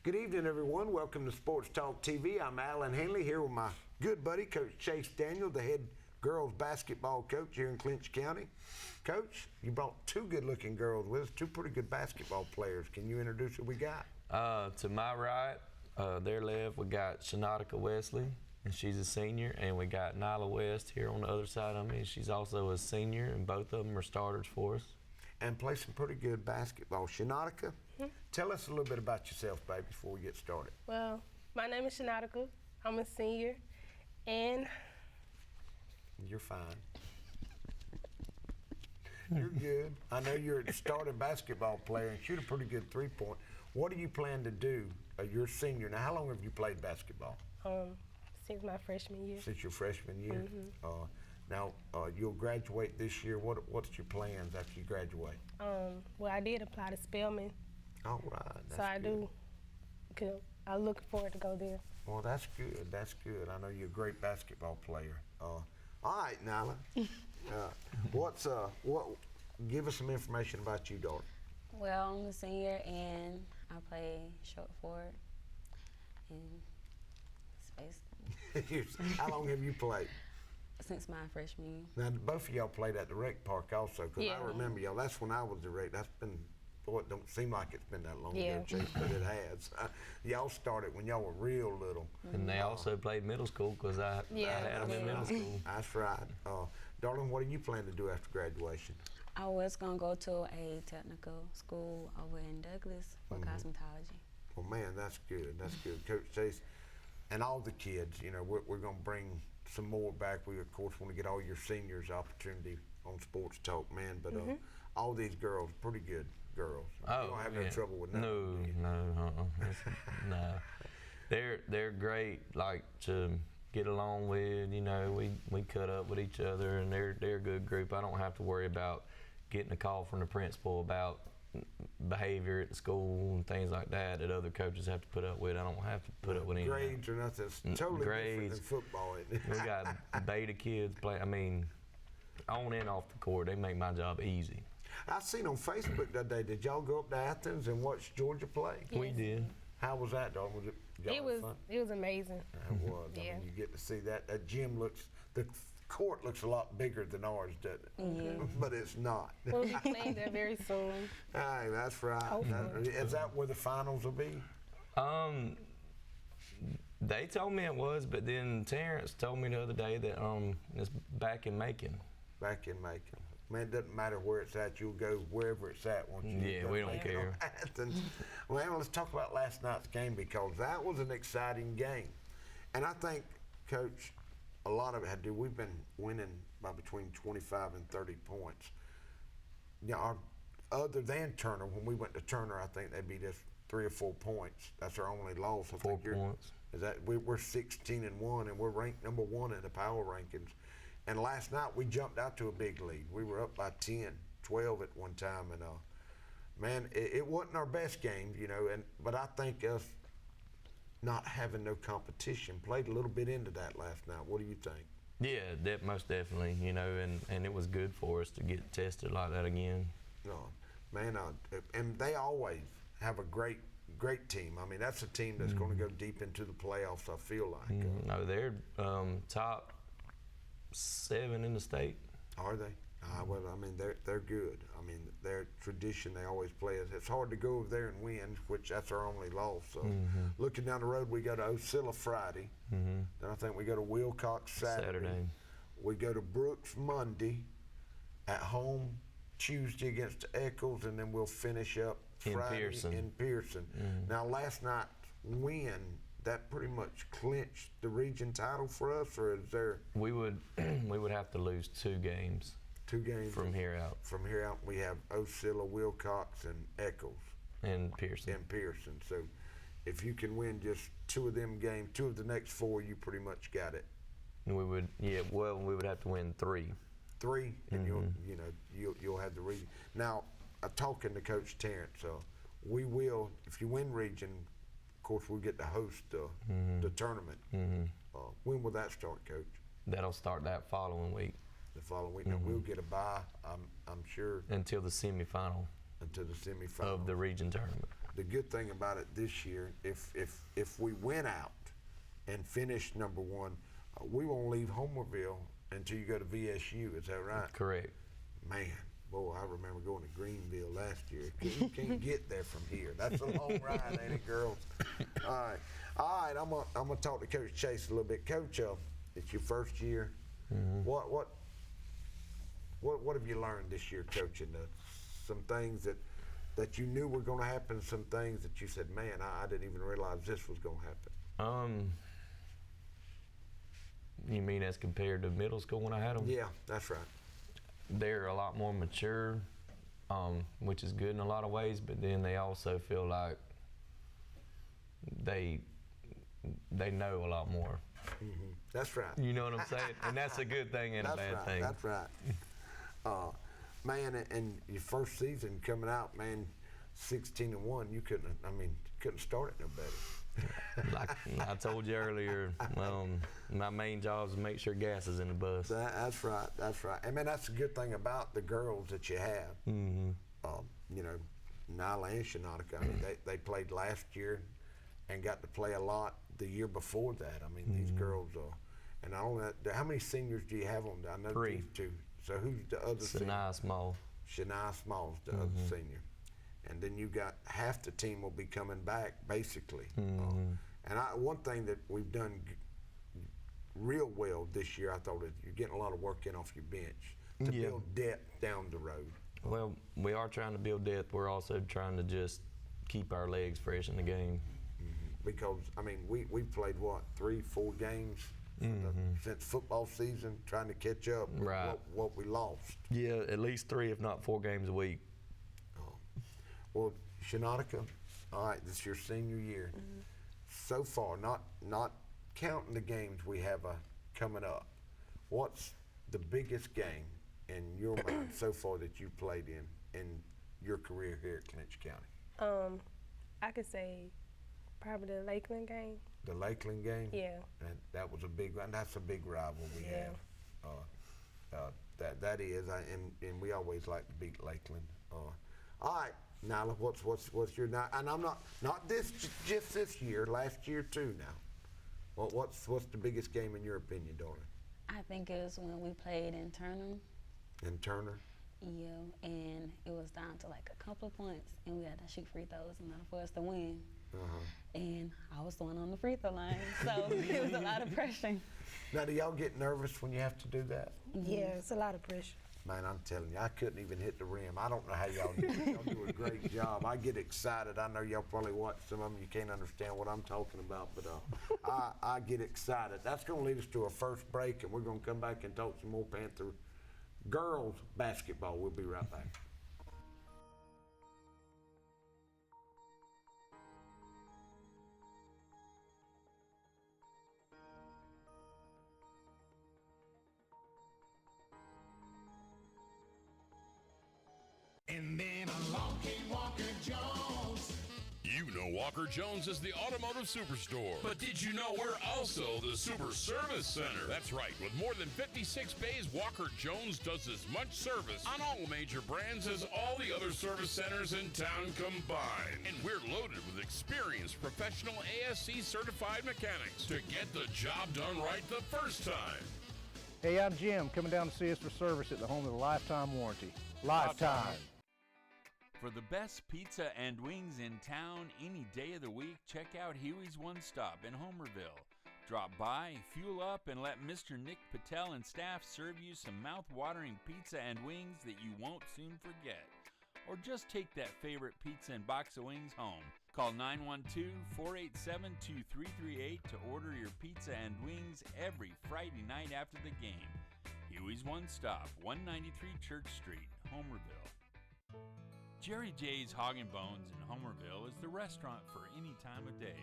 Good evening, everyone. Welcome to Sports Talk TV. I'm Alan Henley here with my good buddy, Coach Chase Daniel, the head girls basketball coach here in Clinch County. Coach, you brought two good-looking girls with us, two pretty good basketball players. Can you introduce who we got? To my right, their left, we got Shanautica Wesley, and she's a senior, and we got Nyla West here on the other side of me. She's also a senior, and both of them are starters for us. And play some pretty good basketball. Shanautica, tell us a little bit about yourself, baby, before we get started. Well, my name is Shanautica. I'm a senior, and you're fine. You're good. I know you're a starting basketball player and shoot a pretty good three-point. What do you plan to do? You're a senior. Now, how long have you played basketball? Since my freshman year. Since your freshman year? Now, you'll graduate this year. What's your plans after you graduate? Well, I did apply to Spelman. All right. So I do. I'm looking forward to go there. Well, that's good. That's good. I know you're a great basketball player. All right, Nyla. Give us some information about you, daughter. Well, I'm a senior and I play short forward. And it's basically. How long have you played? Since my freshman year. Now, both of y'all played at the rec park also, because Yeah. I remember y'all. That's when I was the rec. That's been, boy, it don't seem like it's been that long Yeah. ago, Chase, but it has. Y'all started when y'all were real little. And they also played middle school because I had them in middle school. That's right. Darling, what do you plan to do after graduation? I was going to go to a technical school over in Douglas for cosmetology. Well, man, that's good. That's good. Coach Chase, and all the kids, you know, we're going to bring some more back. We, of course, want to get all your seniors opportunity on Sports Talk, man. But all these girls, pretty good girls. Oh, you don't have no trouble with them. No. They're great, like, to get along with. You know, we cut up with each other, and they're a good group. I don't have to worry about getting a call from the principal about behavior at the school and things like that other coaches have to put up with. I don't have to put up with anything. Grades or nothing. It's totally different than football, isn't it? We got beta kids play. I mean, on and off the court, they make my job easy. I seen on Facebook that day. Did y'all go up to Athens and watch Georgia play? Yes. We did. How was that, dog? Was it fun? It was amazing. It was. Yeah. I mean, you get to see that. That gym the court looks a lot bigger than ours, doesn't it? Yeah. But it's not. We'll be playing there very soon. Hey, that's right. Is that where the finals will be? They told me it was, but then Terrence told me the other day that it's back in Macon. Back in Macon. Man, it doesn't matter where it's at. You'll go wherever it's at once you Yeah, we don't care. Well, let's talk about last night's game, because that was an exciting game. And I think, Coach, a lot of it had to do, we've been winning by between 25 and 30 points. You know, other than Turner, when we went to Turner, I think they beat us 3 or 4 points. That's our only loss. 4 points. Is that we're 16-1, and we're ranked number 1 in the power rankings. And last night we jumped out to a big lead. We were up by 10, 12 at one time, and man, it wasn't our best game, you know. But I think us not having no competition played a little bit into that last night. What do you think? Yeah, most definitely, you know, and it was good for us to get tested like that again. No, man, and they always have a great team. I mean, that's a team that's going to go deep into the playoffs, I feel like. No, they're top 7 in the state. Are they? Well, I mean, they're good. I mean, their tradition, they always play it. It's hard to go over there and win, which that's our only loss. So, looking down the road, we go to Osceola Friday. Then I think we go to Wilcox Saturday. We go to Brooks Monday, at home Tuesday against Eccles, and then we'll finish up Friday in Pearson. Now, last night's win, that pretty much clinched the region title for us, or is there? We would have to lose 2 games. 2 games from here out. From here out, we have Osceola, Wilcox, and Eccles. And Pearson. So, if you can win just 2 of them games, 2 of the next 4, you pretty much got it. And we would have to win 3. 3, and you'll have the region. Now, talking to Coach Terrence, we will, if you win region, of course, we'll get to host the tournament. When will that start, Coach? That'll start that following week. The following week. Now, we'll get a bye, I'm sure. Until the semifinal. Of the region tournament. the good thing about it this year, if we win out and finish number one, we won't leave Homerville until you go to VSU. Is that right? Correct. Man, boy, I remember going to Greenville last year. You can't get there from here. That's a long ride, ain't it, girls? All right. I'm gonna talk to Coach Chase a little bit. Coach, it's your first year. Mm-hmm. What have you learned this year coaching? Some things that you knew were going to happen. Some things that you said, man, I didn't even realize this was going to happen. You mean as compared to middle school when I had them? Yeah, that's right. They're a lot more mature, which is good in a lot of ways, but then they also feel like they know a lot more. Mm-hmm. That's right. You know what I'm saying? And that's a good thing and a bad thing. That's right. Man, and your first season coming out, man, 16-1, you couldn't start it no better. Like I told you earlier, my main job is to make sure gas is in the bus. That's right. That's right. And man, that's the good thing about the girls that you have. Mm-hmm. You know, Nyla and Shanautica. I mean, they played last year and got to play a lot the year before that. I mean, these girls are. And I don't know, how many seniors do you have on there? I know 3. these 2. So who's the other senior? Shania Small. Shania Small's the other senior. And then you got half the team will be coming back, basically. And one thing that we've done real well this year, I thought, is you're getting a lot of work in off your bench to build depth down the road. Well, we are trying to build depth. We're also trying to just keep our legs fresh in the game. Because, I mean, we played, 3-4 games since football season, trying to catch up with what we lost. Yeah, at least 3, if not 4 games a week. Well, Shanautica, all right, this is your senior year. So far, not counting the games we have coming up, what's the biggest game in your mind so far that you played in your career here at Clinch County? I could say probably the Lakeland game. The Lakeland game? Yeah. And that was a big one. That's a big rival we have. That is, and we always like to beat Lakeland. All right, Nyla, what's your and I'm not just this year, last year too now. What's the biggest game in your opinion, darling? I think it was when we played in Turner. In Turner? Yeah, and it was down to like a couple of points, and we had to shoot free throws in order for us to win. And I was the one on the free throw line, so it was a lot of pressure. Now, do y'all get nervous when you have to do that? Yeah, it's a lot of pressure. Man, I'm telling you, I couldn't even hit the rim. I don't know how y'all do it. Y'all do a great job. I get excited. I know y'all probably watch some of them. You can't understand what I'm talking about, but I get excited. That's going to lead us to a first break, and we're going to come back and talk some more Panther girls basketball. We'll be right back. And then along came Walker Jones. You know Walker Jones is the automotive superstore. But did you know we're also the Super Service Center? That's right. With more than 56 bays, Walker Jones does as much service on all major brands as all the other service centers in town combined. And we're loaded with experienced professional ASC certified mechanics to get the job done right the first time. Hey, I'm Jim, coming down to see us for service at the home of the Lifetime Warranty. Lifetime. For the best pizza and wings in town any day of the week, check out Huey's One Stop in Homerville. Drop by, fuel up, and let Mr. Nick Patel and staff serve you some mouth-watering pizza and wings that you won't soon forget. Or just take that favorite pizza and box of wings home. Call 912-487-2338 to order your pizza and wings every Friday night after the game. Huey's One Stop, 193 Church Street, Homerville. Jerry J's Hog and Bones in Homerville is the restaurant for any time of day,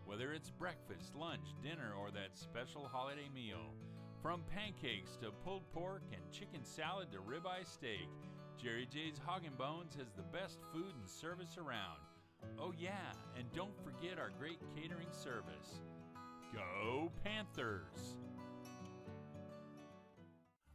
whether it's breakfast, lunch, dinner, or that special holiday meal. From pancakes to pulled pork and chicken salad to ribeye steak, Jerry J's Hog and Bones has the best food and service around. Oh yeah, and don't forget our great catering service. Go Panthers!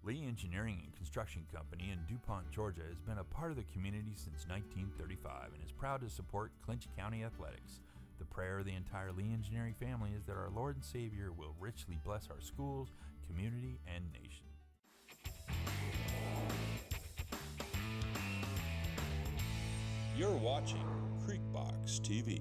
Lee Engineering and Construction Company in DuPont, Georgia has been a part of the community since 1935 and is proud to support Clinch County athletics. The prayer of the entire Lee Engineering family is that our Lord and Savior will richly bless our schools, community, and nation. You're watching Creekbox TV.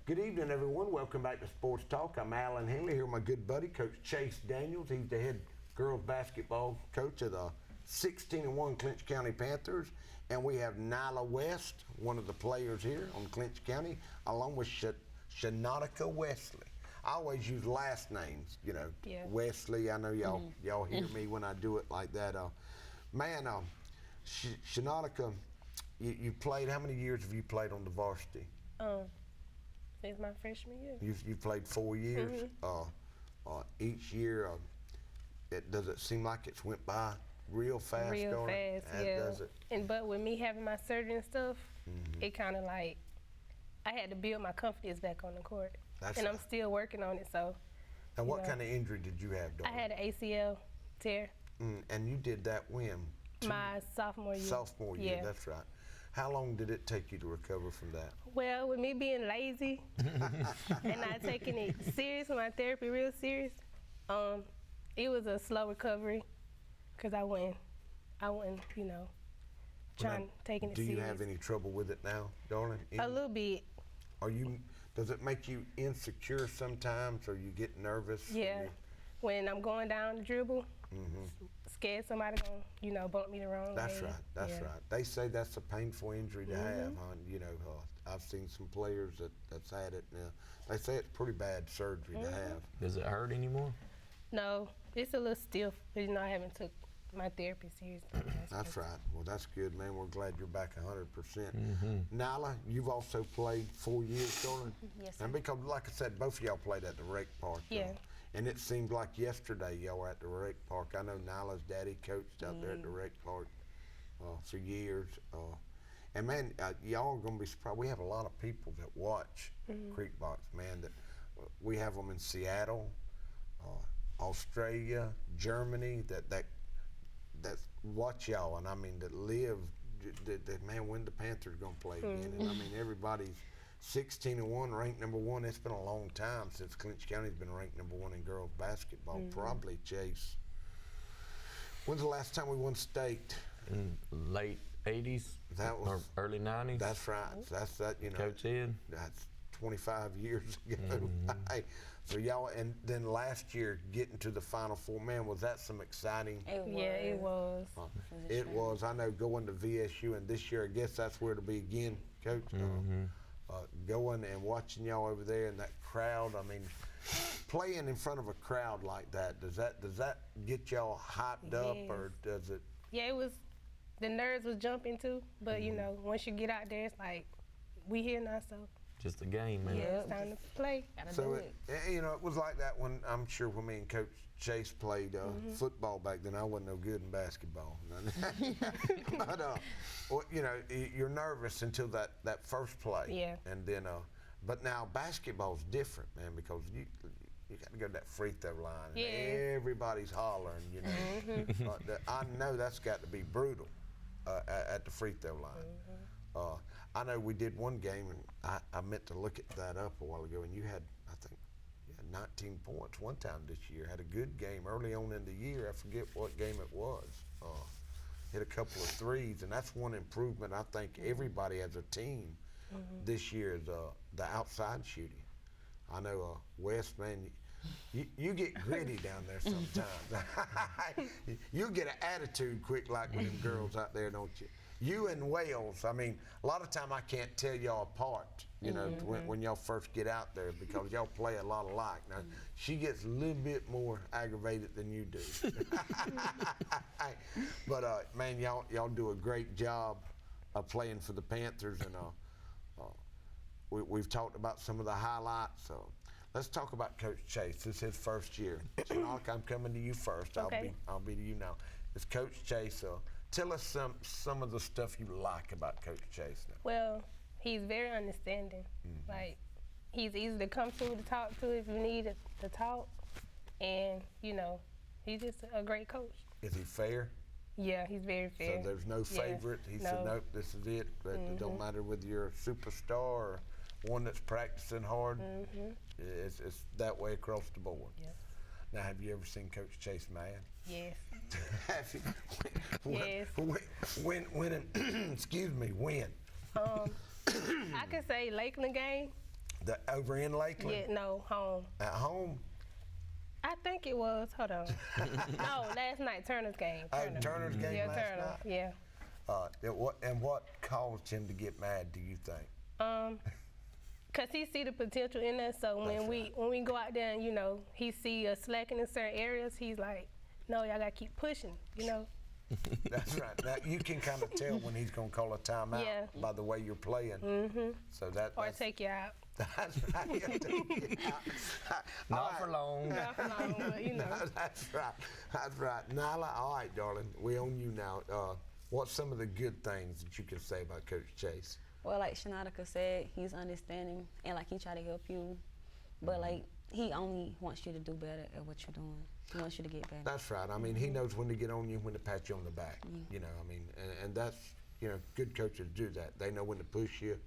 Good evening, everyone. Welcome back to Sports Talk. I'm Alan Henley here with my good buddy, Coach Chase Daniels. He's the head girls basketball coach of the 16-1 Clinch County Panthers. And we have Nyla West, one of the players here on Clinch County, along with Shanautica Wesley. I always use last names, you know. Yeah. Wesley, I know y'all hear me when I do it like that. Shanautica, you played, how many years have you played on the varsity? Since my freshman year. You've played 4 years. Each year, does it seem like it's went by real fast? Real fast, yeah. Does it? But with me having my surgery and stuff, it kind of like, I had to build my confidence back on the court. And I'm still working on it, so. And what kind of injury did you have, Dawn? I had an ACL tear. And you did that when? My sophomore year. Sophomore year, that's right. How long did it take you to recover from that? Well, with me being lazy and not taking it serious, my therapy real serious, it was a slow recovery because I wasn't, taking it serious. Do you have any trouble with it now, darling? A little bit. Does it make you insecure sometimes, or you get nervous? Yeah. When I'm going down the dribble, scared somebody gonna, bump me the wrong way. That's right. That's right. They say that's a painful injury to have, huh? I've seen some players that's had it now. They say it's pretty bad surgery to have. Does it hurt anymore? No, it's a little stiff, but I haven't took my therapy seriously. That's right. Well, that's good, man. We're glad you're back 100%. Nyla, you've also played 4 years, darling? Yes, sir. And because, like I said, both of y'all played at the rec park. Yeah. And it seemed like yesterday y'all were at the rec park. I know Nyla's daddy coached out there at the rec park for years. And man, y'all are gonna be surprised. We have a lot of people that watch Creekbox, man. That we have them in Seattle, Australia, Germany. That watch y'all, and I mean that live. That man, when the Panthers gonna play again? And I mean everybody's 16-1, ranked number 1. It's been a long time since Clinch County's been ranked number 1 in girls basketball. Probably, Chase. When's the last time we won state? In late 80s or early 90s. That's right. That's that. Coach Ed. That's 25 years ago. So y'all, and then last year getting to the Final Four, man, was that some exciting? It was. It was. I know going to VSU, and this year I guess that's where it'll be again, Coach. Going and watching y'all over there and that crowd. I mean, playing in front of a crowd like that, does that get y'all hyped up, or does it? Yeah, it was. The nerves was jumping too, but once you get out there, it's like we here now, so. Just a game, man. Yeah, it's time to play. So it was like that when I'm sure when me and Coach Chase played football back then. I wasn't no good in basketball, but you're nervous until that first play. Yeah. And then, but now basketball's different, man, because you got to go to that free throw line. And everybody's hollering, I know that's got to be brutal at the free throw line. I know we did one game, and I meant to look at that up a while ago, and you had, I think, 19 points one time this year. Had a good game early on in the year. I forget what game it was. Hit a couple of threes, and that's one improvement I think everybody as a team this year is the outside shooting. I know, Wes, man, you get gritty down there sometimes. You get an attitude quick like with them girls out there, don't you? You and Wales, I mean, a lot of time I can't tell y'all apart, when y'all first get out there because y'all play a lot alike. Now, she gets a little bit more aggravated than you do. But, man, y'all do a great job of playing for the Panthers, and we've talked about some of the highlights. Let's talk about Coach Chase. This is his first year. I'm coming to you first. Okay. I'll be to you now. It's Coach Chase. Tell us some of the stuff you like about Coach Chase now. Well, he's very understanding. Like, he's easy to come to talk to if you need to talk. and you know, he's just a great coach. Is he fair? Yeah, he's very fair. So there's no favorite. He said, nope, this is it. But it don't matter whether you're a superstar or one that's practicing hard. It's that way across the board. Yep. Now, have you ever seen Coach Chase mad? Yes. Have you? Yes. When excuse me, when? I could say Lakeland game. Over in Lakeland? Yeah, no, home. At home? I think it was. Hold on. No, last night, Turner's game. Turner's game Yeah, last Turner. night? Yeah. What caused him to get mad, do you think? Cause he see the potential in us. So when we go out there and you know he see us slacking in certain areas, he's like, no, y'all gotta keep pushing. You know. That's right. Now you can kind of tell when he's gonna call a timeout by the way you're playing. So or take you out. That's right. Not for long. Not for long, but you know. That's right. That's right. Nyla, all right, darling. We own you now. What's some of the good things that you can say about Coach Chase? Well, like Shanautica said, he's understanding and like he try to help you, but like he only wants you to do better at what you're doing. He wants you to get better. That's right. I mean, he knows when to get on you, when to pat you on the back. You know, I mean, and that's, you know, good coaches do that. They know when to push you,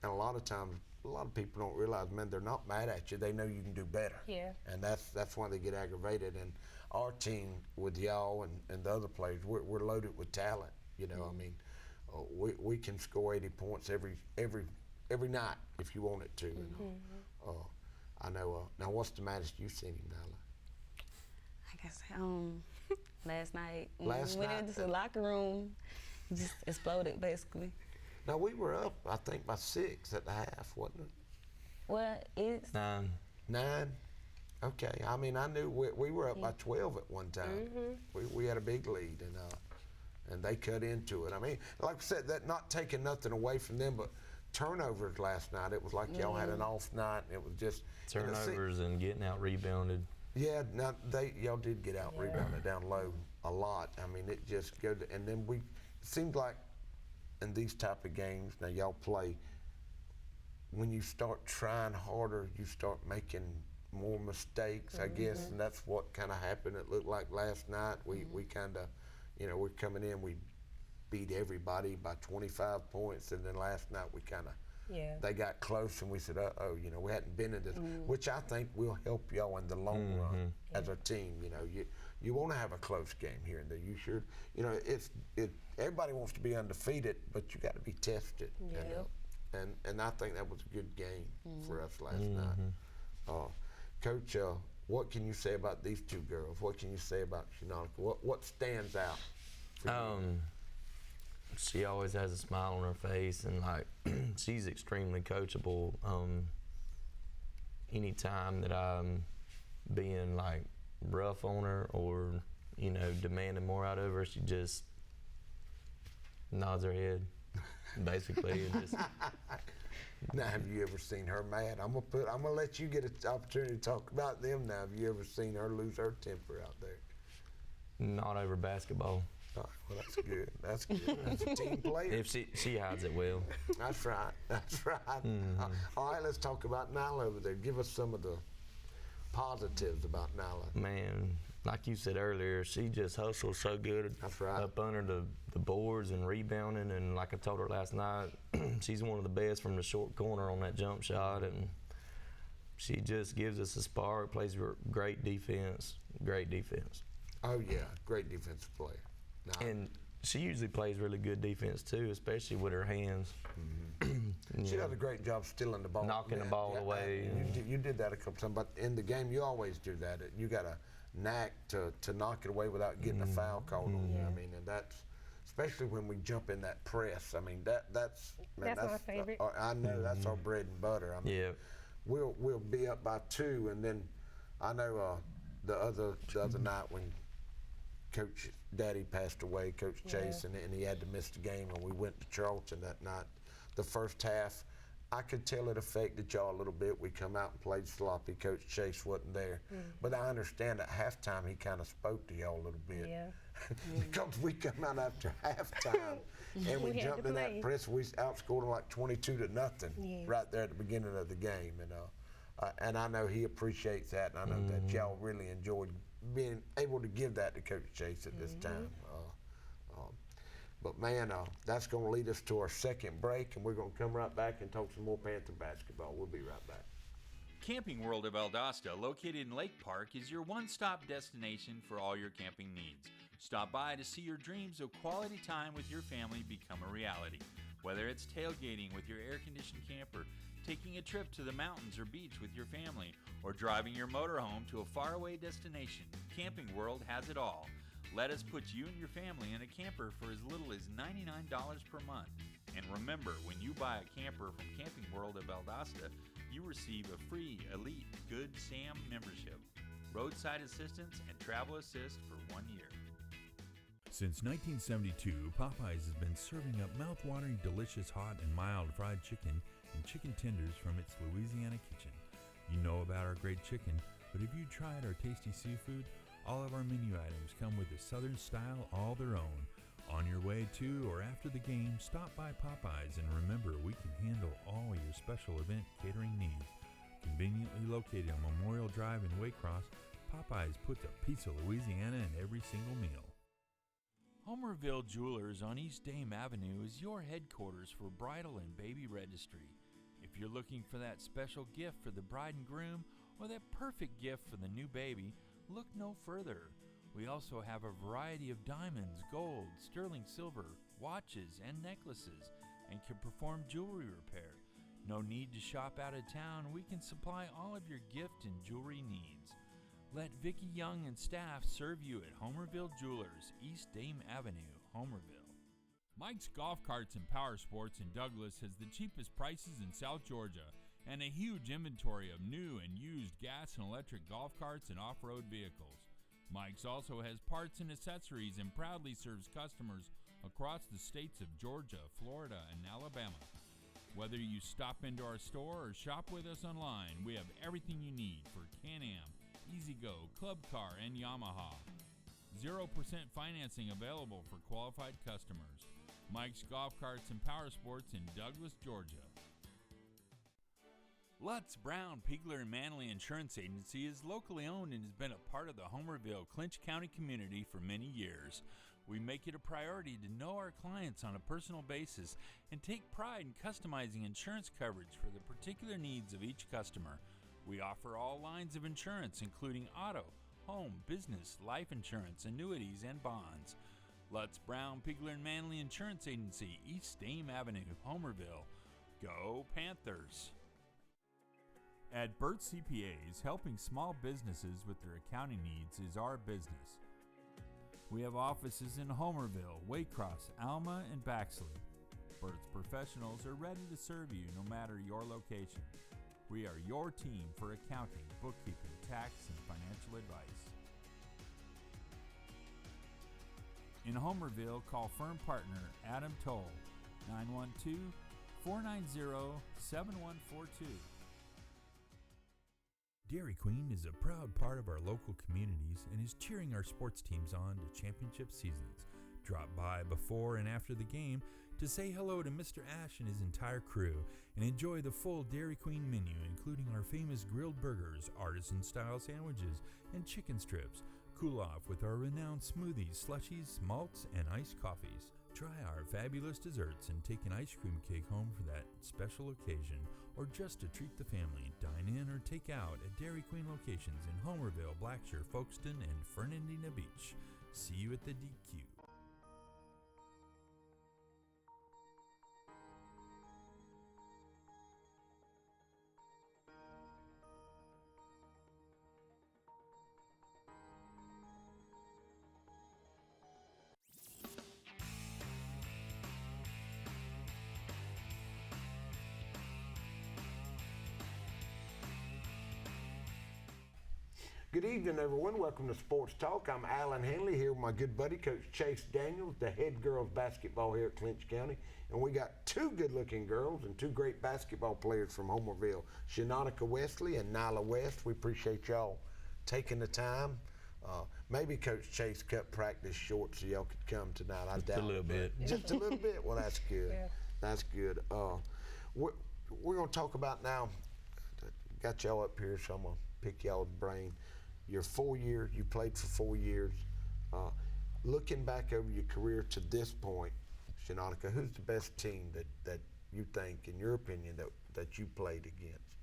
and a lot of times, a lot of people don't realize, man, they're not mad at you. They know you can do better. Yeah. And that's why they get aggravated. And our team with y'all and the other players, we're loaded with talent. You know, I mean. We can score 80 points every night if you want it to. I know. Now, what's the maddest you've seen him, Nyla? Like I said, last night, we went into the locker room, just exploded basically. Now we were up, I think, by 6 at the half, wasn't it? Well, it's 9. Okay. I mean, I knew we were up by 12 at one time. We had a big lead, and they cut into it. I mean, like I said, that not taking nothing away from them, but turnovers last night, it was like y'all had an off night. It was just turnovers and getting out rebounded. Yeah, now y'all did get out rebounded down low a lot. I mean, it just go to, and then it seemed like in these type of games, now y'all play, when you start trying harder, you start making more mistakes, I guess, and that's what kind of happened. It looked like last night we kind of, you know, we're coming in, we beat everybody by 25 points, and then last night we kind of, they got close, and we said, uh-oh, you know, we hadn't been in this, which I think will help y'all in the long run as a team. You know, you want to have a close game here and there. You should, you know, everybody wants to be undefeated, but you got to be tested. And I think that was a good game for us last night. Coach, what can you say about these two girls? What can you say about Shanautica? What stands out for you? She always has a smile on her face, and like she's extremely coachable. Anytime that I'm being like rough on her or, you know, demanding more out of her, she just nods her head, basically. And just Now, have you ever seen her mad? I'm gonna let you get an opportunity to talk about them now. Have you ever seen her lose her temper out there? Not over basketball. All right, well, that's good. That's good. That's a team player. If she hides it well. That's right. That's right. All right, let's talk about Nyla over there. Give us some of the positives about Nyla. Man, like you said earlier, she just hustles so good. That's right. Up under the boards and rebounding, and like I told her last night, she's one of the best from the short corner on that jump shot, and she just gives us a spark, plays great defense. Oh, yeah, great defensive player. And she usually plays really good defense too, especially with her hands. She does a great job stealing the ball. Knocking the ball away. You did that a couple times, but in the game you always do that. You got a knack to knock it away without getting a foul called on you. I mean, and that's, especially when we jump in that press. I mean, that's my favorite. I know that's our bread and butter. I mean, we'll be up by 2, and then I know the other night when Coach Daddy passed away, Coach Chase, and he had to miss the game, and we went to Charlton that night. The first half, I could tell it affected y'all a little bit. We come out and played sloppy. Coach Chase wasn't there. But I understand at halftime he kind of spoke to y'all a little bit. Because we come out after halftime and we jumped in that press. We outscored them like 22-0 right there at the beginning of the game. And and I know he appreciates that, and I know that y'all really enjoyed being able to give that to Coach Chase at this time. But man, that's going to lead us to our second break, and we're going to come right back and talk some more Panther basketball. We'll be right back. Camping World of Valdosta, located in Lake Park, is your one-stop destination for all your camping needs. Stop by to see your dreams of quality time with your family become a reality. Whether it's tailgating with your air-conditioned camper, taking a trip to the mountains or beach with your family, or driving your motorhome to a faraway destination, Camping World has it all. Let us put you and your family in a camper for as little as $99 per month. And remember, when you buy a camper from Camping World of Valdosta, you receive a free Elite Good Sam membership, roadside assistance, and travel assist for 1 year. Since 1972, Popeyes has been serving up mouth-watering, delicious, hot, and mild fried chicken and chicken tenders from its Louisiana kitchen. You know about our great chicken, but have you tried our tasty seafood? All of our menu items come with a Southern style all their own. On your way to or after the game, stop by Popeyes and remember we can handle all your special event catering needs. Conveniently located on Memorial Drive in Waycross, Popeyes puts a piece of Louisiana in every single meal. Homerville Jewelers on East Dame Avenue is your headquarters for bridal and baby registry. If you're looking for that special gift for the bride and groom or that perfect gift for the new baby, look no further. We also have a variety of diamonds, gold, sterling silver, watches, and necklaces, and can perform jewelry repair. No need to shop out of town. We can supply all of your gift and jewelry needs. Let Vicki Young and staff serve you at Homerville Jewelers, East Dame Avenue, Homerville. Mike's Golf Carts and Power Sports in Douglas has the cheapest prices in South Georgia and a huge inventory of new and used gas and electric golf carts and off-road vehicles. Mike's also has parts and accessories and proudly serves customers across the states of Georgia, Florida, and Alabama. Whether you stop into our store or shop with us online, we have everything you need for Can-Am, E-Z-Go, Club Car, and Yamaha. 0% financing available for qualified customers. Mike's Golf Carts and Power Sports in Douglas, Georgia. Lutz, Brown, Pigler, and Manley Insurance Agency is locally owned and has been a part of the Homerville, Clinch County community for many years. We make it a priority to know our clients on a personal basis and take pride in customizing insurance coverage for the particular needs of each customer. We offer all lines of insurance, including auto, home, business, life insurance, annuities, and bonds. Lutz, Brown, Pigler, and Manley Insurance Agency, East Dame Avenue, Homerville. Go Panthers! At Burt CPAs, helping small businesses with their accounting needs is our business. We have offices in Homerville, Waycross, Alma, and Baxley. Burt's professionals are ready to serve you no matter your location. We are your team for accounting, bookkeeping, tax, and financial advice. In Homerville, call firm partner Adam Toll, 912-490-7142. Dairy Queen is a proud part of our local communities and is cheering our sports teams on to championship seasons. Drop by before and after the game to say hello to Mr. Ash and his entire crew and enjoy the full Dairy Queen menu, including our famous grilled burgers, artisan-style sandwiches, and chicken strips. Cool off with our renowned smoothies, slushies, malts, and iced coffees. Try our fabulous desserts and take an ice cream cake home for that special occasion, or just to treat the family. Dine in or take out at Dairy Queen locations in Homerville, Blackshear, Folkestone, and Fernandina Beach. See you at the DQ. Good evening, everyone. Welcome to Sports Talk. I'm Alan Henley here with my good buddy, Coach Chase Daniels, the head girls basketball here at Clinch County. And we got two good-looking girls and two great basketball players from Homerville, Shanautica Wesley and Nyla West. We appreciate y'all taking the time. Maybe Coach Chase cut practice short so y'all could come tonight. I doubt a little bit. Just a little bit? Well, that's good. Yeah. That's good. We're going to talk about now got y'all up here, so I'm gonna pick y'all's brain. You're 4 years. You played for 4 years. Looking back over your career to this point, Shanautica, who's the best team that you think, in your opinion, that you played against?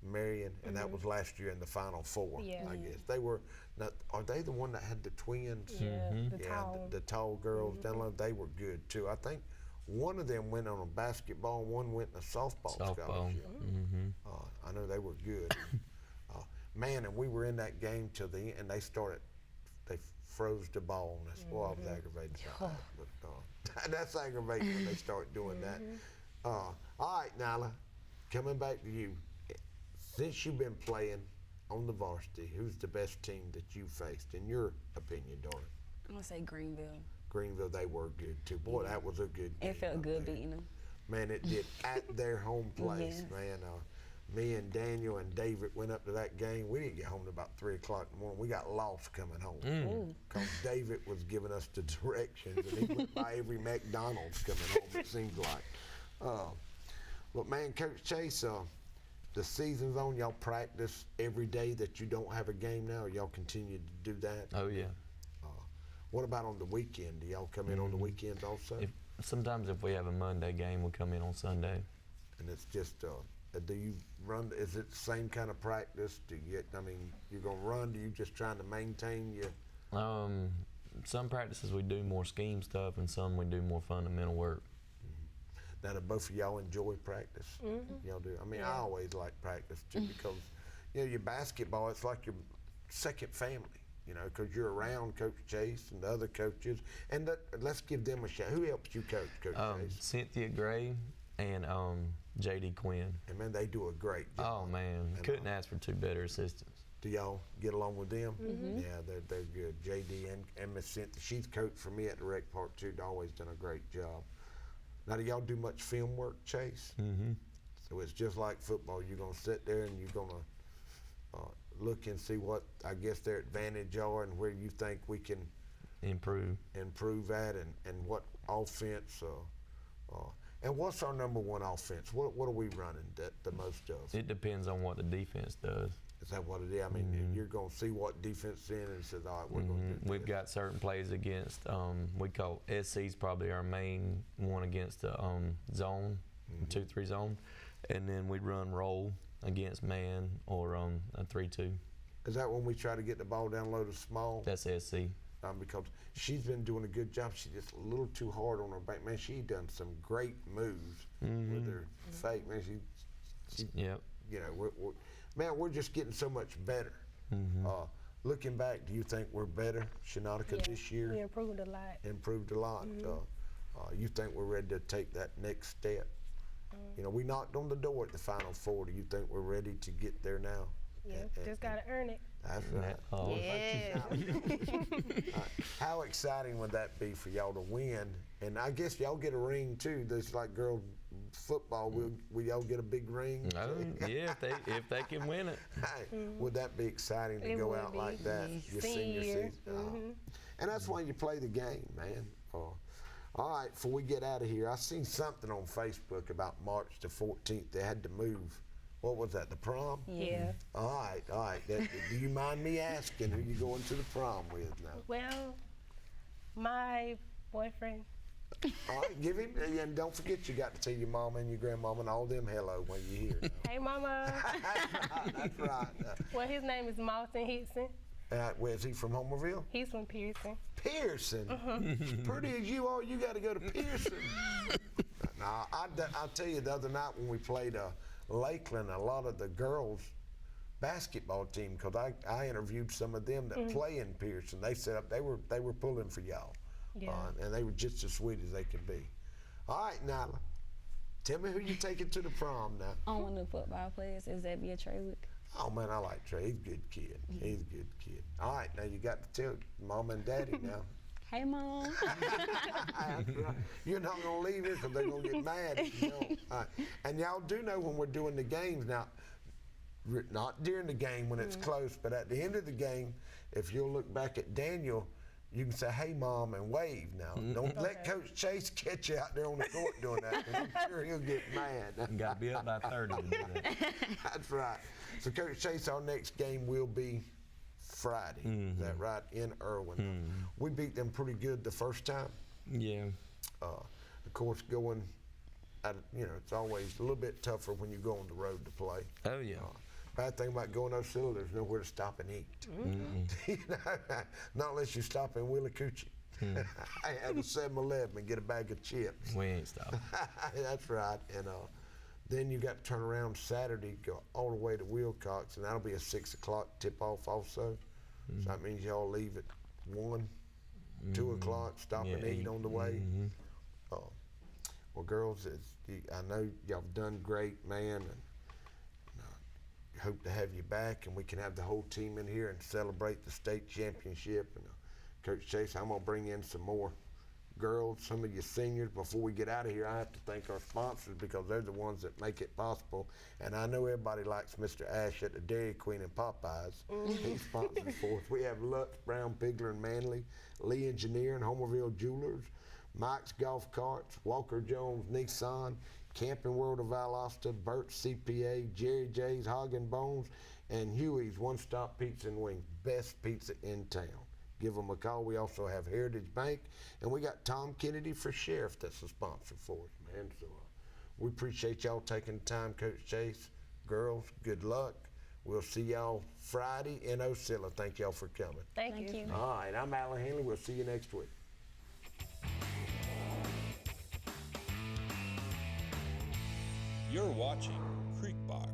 Marion, and that was last year in the Final Four. Yeah. I guess they were. Not, are they the one that had the twins? Yeah, the tall girls down low. They were good too. I think one of them went on a basketball, and one went in a softball scholarship. I know they were good. Man, and we were in that game till the end, and they froze the ball on us. Boy, I was aggravated by that. But that's aggravating when they start doing that. All right, Nyla, coming back to you. Since you've been playing on the varsity, who's the best team that you faced, in your opinion, darling? I'm going to say Greenville. Greenville, they were good too. Boy, that was a good game. It felt good beating them. Man, it did at their home place, man. Me and Daniel and David went up to that game. We didn't get home till about 3 o'clock in the morning. We got lost coming home because David was giving us the directions, and he went by every McDonald's coming home, it seems like. But man, Coach Chase, the season's on. Y'all practice every day that you don't have a game now, or y'all continue to do that? Oh, yeah. What about on the weekend? Do y'all come in on the weekends also? Sometimes if we have a Monday game, we come in on Sunday. And it's just, do you run, is it the same kind of practice? You're going to run? Do you just trying to maintain your? Some practices we do more scheme stuff, and some we do more fundamental work. Now, do both of y'all enjoy practice? Y'all do? I always like practice too, because, your basketball, it's like your second family, because you're around Coach Chase and the other coaches. And let's give them a shout. Who helps you coach, Coach Chase? Cynthia Gray and J.D. Quinn. And man, they do a great job. Oh man, couldn't ask for two better assistants. Do y'all get along with them? Yeah, they're good. J.D. and Miss Cynthia, she's coached for me at the rec park too. Always done a great job. Now, do y'all do much film work, Chase? So it's just like football. You're gonna sit there and you're gonna look and see what I guess their advantage are and where you think we can improve at, and what offense. And what's our number one offense? What are we running the most of? It depends on what the defense does. Is that what it is? You're going to see what defense is in and says, all right, we're going to do this. We've got certain plays against, we call SC's probably our main one against the zone, 2-3 zone. And then we run roll against man or a 3-2. Is that when we try to get the ball down low to small? That's SC. Because she's been doing a good job. She's just a little too hard on her back. Man, she done some great moves with her fake. Man, she we're just getting so much better. Looking back, do you think we're better, Shanautica, this year? We improved a lot. Improved a lot. You think we're ready to take that next step? We knocked on the door at the Final Four. Do you think we're ready to get there now? Yeah, just got to earn it. That's right. How exciting would that be for y'all to win? And I guess y'all get a ring too. There's like girl football. Will y'all get a big ring? Yeah, if they can win it. Would that be exciting to go out like that? Your senior season. And that's why you play the game, man. All right, before we get out of here, I seen something on Facebook about March the 14th. They had to move. What was that, the prom? Yeah. All right. Do you mind me asking who you going to the prom with now? Well, my boyfriend. All right, give him, and don't forget you got to tell your mama and your grandmama and all them hello when you hear it. Hey, Mama. That's right. Well, his name is Martin Hickson. Where is he from, Homerville? He's from Pearson. Pearson? As pretty as you are, you got to go to Pearson. Now, I'll tell you, the other night when we played Lakeland, a lot of the girls' basketball team, because I interviewed some of them that play in Pearson. They set up, they were pulling for y'all. Yeah. And they were just as sweet as they could be. All right, Nyla, tell me who you taking to the prom now. One of the football players is Xavier Treywick. Oh, man, I like Trey. He's a good kid. He's a good kid. All right, now you got to tell Mama and Daddy now. Hey, Mom. You're not going to leave here because they're going to get mad if you don't. All right. And y'all do know when we're doing the games now, not during the game when it's close, but at the end of the game, if you'll look back at Daniel, you can say, "Hey, Mom," and wave now. Don't let Coach Chase catch you out there on the court doing that, 'cause I'm sure he'll get mad. Got to be up by 30 to do that. That's right. So, Coach Chase, our next game will be Friday. Is that right? In Irwin. We beat them pretty good the first time. Yeah. Of course, going at, it's always a little bit tougher when you go on the road to play. Oh, yeah. Bad thing about going to Ocilla, there's nowhere to stop and eat. Not unless you stop in Willacoochee. I have a 7-Eleven and get a bag of chips. We ain't stopping. That's right. And then you got to turn around Saturday, go all the way to Wilcox, and that'll be a 6 o'clock tip-off also. So that means y'all leave at 1, 2 o'clock, stop and eat on the way. Well, girls, I know y'all have done great, man. And hope to have you back, and we can have the whole team in here and celebrate the state championship. And Coach Chase, I'm gonna bring in some more girls, some of you seniors. Before we get out of here, I have to thank our sponsors, because they're the ones that make it possible. And I know everybody likes Mr. Ash at the Dairy Queen and Popeyes. He sponsors for us. We have Lutz, Brown, Pigler, and Manley, Lee Engineering, Homerville Jewelers, Mike's Golf Carts, Walker Jones Nissan, Camping World of Valdosta, Burt's CPA, Jerry J's Hog and Bones, and Huey's One Stop Pizza and Wings. Best pizza in town. Give them a call. We also have Heritage Bank, and we got Tom Kennedy for Sheriff that's a sponsor for us, man. So we appreciate y'all taking the time, Coach Chase. Girls, good luck. We'll see y'all Friday in Ocilla. Thank y'all for coming. Thank you. All right, I'm Alan Henley. We'll see you next week. You're watching Creek Box.